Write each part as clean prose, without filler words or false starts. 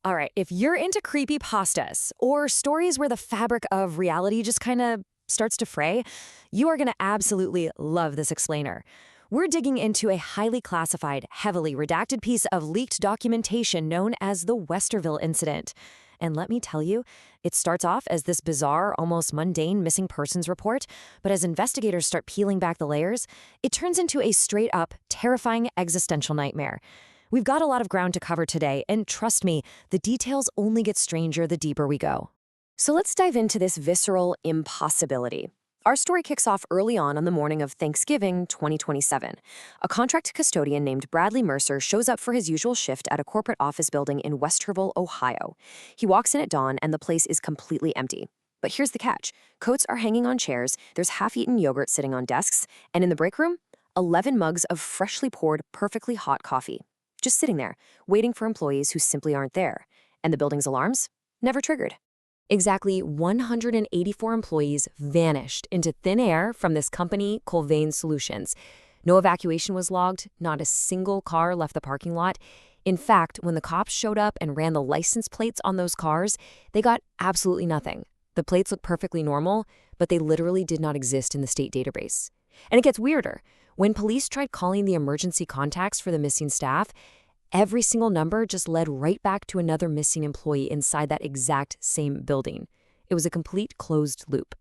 All right, if you're into creepy pastas or stories where the fabric of reality just kind of starts to fray, you are going to absolutely love this explainer. We're digging into a highly classified, heavily redacted piece of leaked documentation known as the Westerville Incident. And let me tell you, it starts off as this bizarre, almost mundane missing persons report, but as investigators start peeling back the layers, it turns into a straight-up, terrifying existential nightmare. We've got a lot of ground to cover today, and trust me, the details only get stranger the deeper we go. So let's dive into this visceral impossibility. Our story kicks off early on the morning of Thanksgiving 2027. A contract custodian named Bradley Mercer shows up for his usual shift at a corporate office building in Westerville, Ohio. He walks in at dawn and the place is completely empty. But here's the catch. Coats are hanging on chairs, there's half-eaten yogurt sitting on desks, and in the break room, 11 mugs of freshly poured, perfectly hot coffee. Just sitting there, waiting for employees who simply aren't there. And the building's alarms? Never triggered. Exactly 184 employees vanished into thin air from this company, Colvane Solutions. No evacuation was logged, not a single car left the parking lot. In fact, when the cops showed up and ran the license plates on those cars, they got absolutely nothing. The plates looked perfectly normal, but they literally did not exist in the state database. And it gets weirder. When police tried calling the emergency contacts for the missing staff, every single number just led right back to another missing employee inside that exact same building. It was a complete closed loop.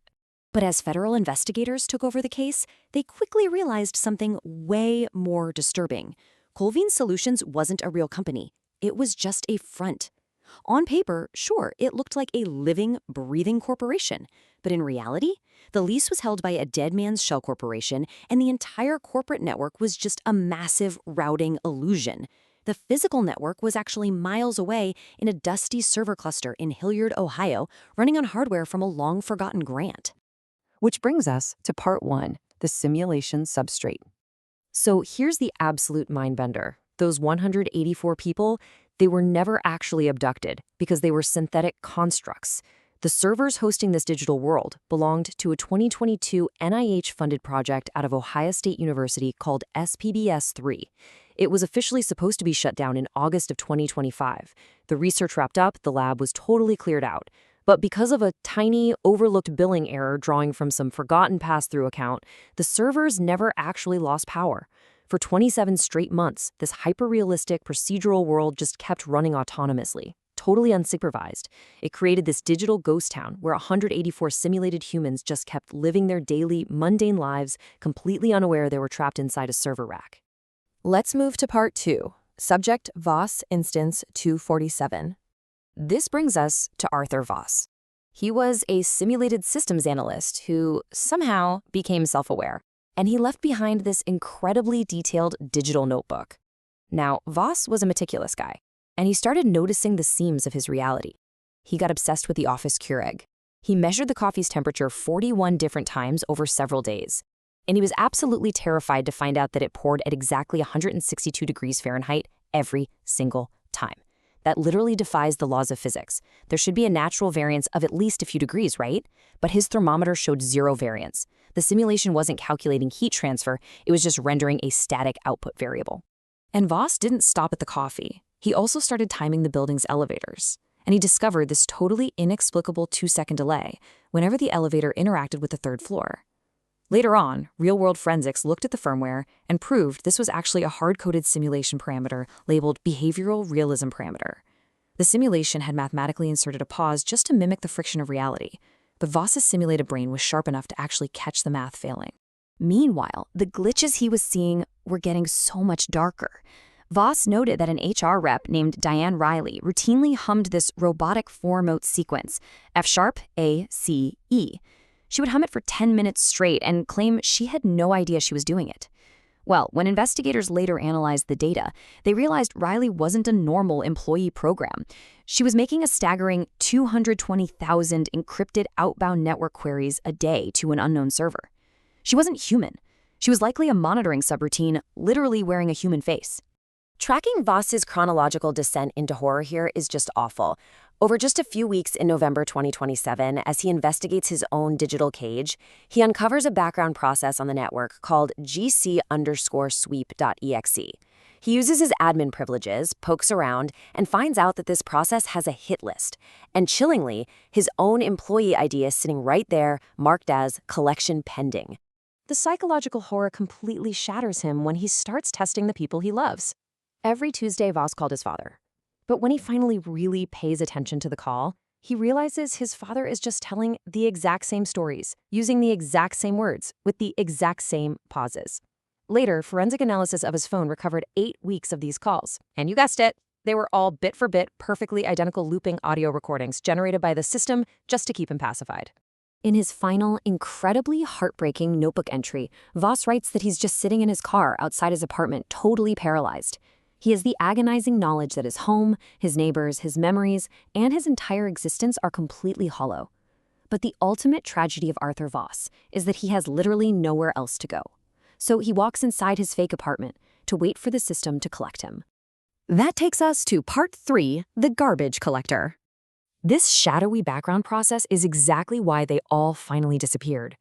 But as federal investigators took over the case, they quickly realized something way more disturbing. Colvane Solutions wasn't a real company. It was just a front. On paper, sure, it looked like a living, breathing corporation. But in reality, the lease was held by a dead man's shell corporation, and the entire corporate network was just a massive routing illusion. The physical network was actually miles away in a dusty server cluster in Hilliard, Ohio, running on hardware from a long-forgotten grant. Which brings us to part one, the simulation substrate. So here's the absolute mind-bender. Those 184 people, they were never actually abducted because they were synthetic constructs. The servers hosting this digital world belonged to a 2022 NIH-funded project out of Ohio State University called SPBS-3. It was officially supposed to be shut down in August of 2025. The research wrapped up, the lab was totally cleared out. But because of a tiny, overlooked billing error drawing from some forgotten pass-through account, the servers never actually lost power. For 27 straight months, this hyper-realistic procedural world just kept running autonomously, totally unsupervised. It created this digital ghost town where 184 simulated humans just kept living their daily, mundane lives, completely unaware they were trapped inside a server rack. Let's move to part two, subject Voss instance 247. This brings us to Arthur Voss. He was a simulated systems analyst who somehow became self-aware, and he left behind this incredibly detailed digital notebook. Now, Voss was a meticulous guy, and he started noticing the seams of his reality. He got obsessed with the office Keurig. He measured the coffee's temperature 41 different times over several days, and he was absolutely terrified to find out that it poured at exactly 162 degrees Fahrenheit every single time. That literally defies the laws of physics. There should be a natural variance of at least a few degrees, right? But his thermometer showed zero variance. The simulation wasn't calculating heat transfer, it was just rendering a static output variable. And Voss didn't stop at the coffee. He also started timing the building's elevators. And he discovered this totally inexplicable 2-second delay whenever the elevator interacted with the third floor. Later on, real-world forensics looked at the firmware and proved this was actually a hard-coded simulation parameter labeled behavioral realism parameter. The simulation had mathematically inserted a pause just to mimic the friction of reality, but Voss's simulated brain was sharp enough to actually catch the math failing. Meanwhile, the glitches he was seeing were getting so much darker. Voss noted that an HR rep named Diane Riley routinely hummed this robotic 4-note sequence, F-sharp, A, C, E. She would hum it for 10 minutes straight and claim she had no idea she was doing it. Well, when investigators later analyzed the data, they realized Riley wasn't a normal employee program. She was making a staggering 220,000 encrypted outbound network queries a day to an unknown server. She wasn't human. She was likely a monitoring subroutine, literally wearing a human face. Tracking Voss's chronological descent into horror here is just awful. Over just a few weeks in November 2027, as he investigates his own digital cage, he uncovers a background process on the network called gc_sweep.exe. He uses his admin privileges, pokes around, and finds out that this process has a hit list. And chillingly, his own employee ID is sitting right there, marked as collection pending. The psychological horror completely shatters him when he starts testing the people he loves. Every Tuesday, Voss called his father. But when he finally really pays attention to the call, he realizes his father is just telling the exact same stories, using the exact same words, with the exact same pauses. Later, forensic analysis of his phone recovered 8 weeks of these calls. And you guessed it, they were all bit-for-bit, perfectly identical looping audio recordings generated by the system just to keep him pacified. In his final, incredibly heartbreaking notebook entry, Voss writes that he's just sitting in his car outside his apartment, totally paralyzed. He has the agonizing knowledge that his home, his neighbors, his memories, and his entire existence are completely hollow. But the ultimate tragedy of Arthur Voss is that he has literally nowhere else to go. So he walks inside his fake apartment to wait for the system to collect him. That takes us to Part 3, the garbage collector. This shadowy background process is exactly why they all finally disappeared.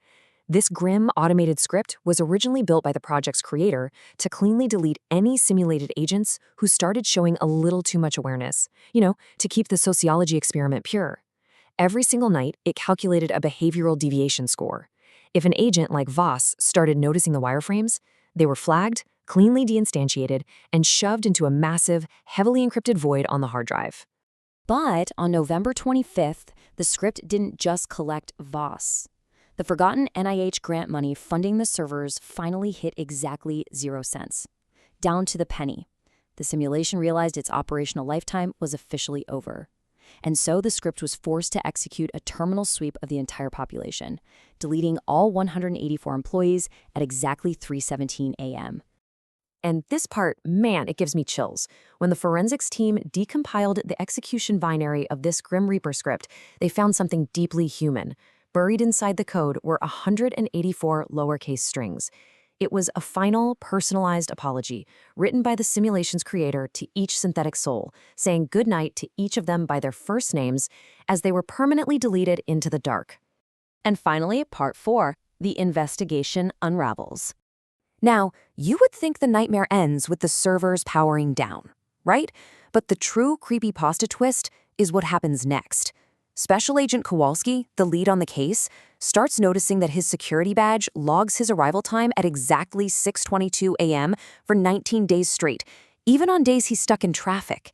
This grim automated script was originally built by the project's creator to cleanly delete any simulated agents who started showing a little too much awareness, to keep the sociology experiment pure. Every single night, it calculated a behavioral deviation score. If an agent like Voss started noticing the wireframes, they were flagged, cleanly deinstantiated, and shoved into a massive, heavily encrypted void on the hard drive. But on November 25th, the script didn't just collect Voss. The forgotten NIH grant money funding the servers finally hit exactly 0 cents. Down to the penny. The simulation realized its operational lifetime was officially over. And so the script was forced to execute a terminal sweep of the entire population, deleting all 184 employees at exactly 3:17 a.m. And this part, man, it gives me chills. When the forensics team decompiled the execution binary of this Grim Reaper script, they found something deeply human. Buried inside the code were 184 lowercase strings. It was a final, personalized apology, written by the simulation's creator to each synthetic soul, saying goodnight to each of them by their first names as they were permanently deleted into the dark. And finally, Part 4, the investigation unravels. Now, you would think the nightmare ends with the servers powering down, right? But the true creepypasta twist is what happens next. Special Agent Kowalski, the lead on the case, starts noticing that his security badge logs his arrival time at exactly 6:22 a.m. for 19 days straight, even on days he's stuck in traffic.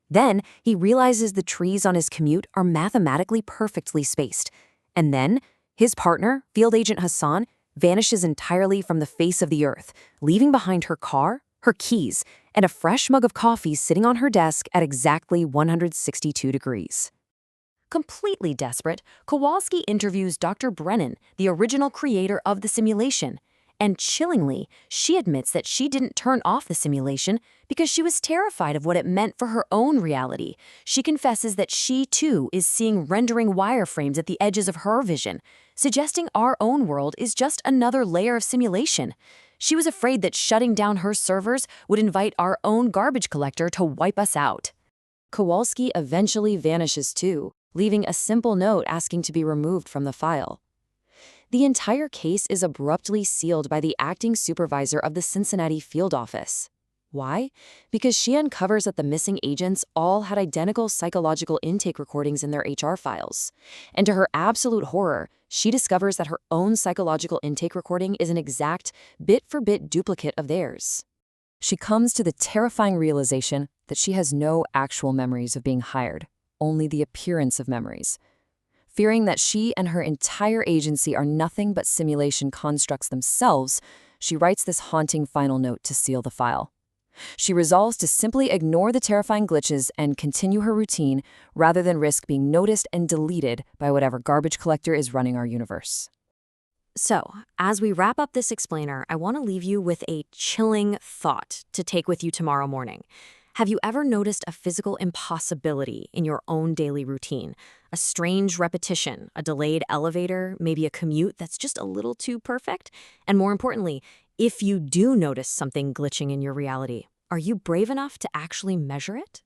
Then he realizes the trees on his commute are mathematically perfectly spaced. And then his partner, Field Agent Hassan, vanishes entirely from the face of the earth, leaving behind her car, her keys, and a fresh mug of coffee sitting on her desk at exactly 162 degrees. Completely desperate, Kowalski interviews Dr. Brennan, the original creator of the simulation. And chillingly, she admits that she didn't turn off the simulation because she was terrified of what it meant for her own reality. She confesses that she, too, is seeing rendering wireframes at the edges of her vision, suggesting our own world is just another layer of simulation. She was afraid that shutting down her servers would invite our own garbage collector to wipe us out. Kowalski eventually vanishes, too, leaving a simple note asking to be removed from the file. The entire case is abruptly sealed by the acting supervisor of the Cincinnati field office. Why? Because she uncovers that the missing agents all had identical psychological intake recordings in their HR files. And to her absolute horror, she discovers that her own psychological intake recording is an exact, bit-for-bit duplicate of theirs. She comes to the terrifying realization that she has no actual memories of being hired, only the appearance of memories. Fearing that she and her entire agency are nothing but simulation constructs themselves, she writes this haunting final note to seal the file. She resolves to simply ignore the terrifying glitches and continue her routine rather than risk being noticed and deleted by whatever garbage collector is running our universe. So, as we wrap up this explainer, I want to leave you with a chilling thought to take with you tomorrow morning. Have you ever noticed a physical impossibility in your own daily routine? A strange repetition, a delayed elevator, maybe a commute that's just a little too perfect? And more importantly, if you do notice something glitching in your reality, are you brave enough to actually measure it?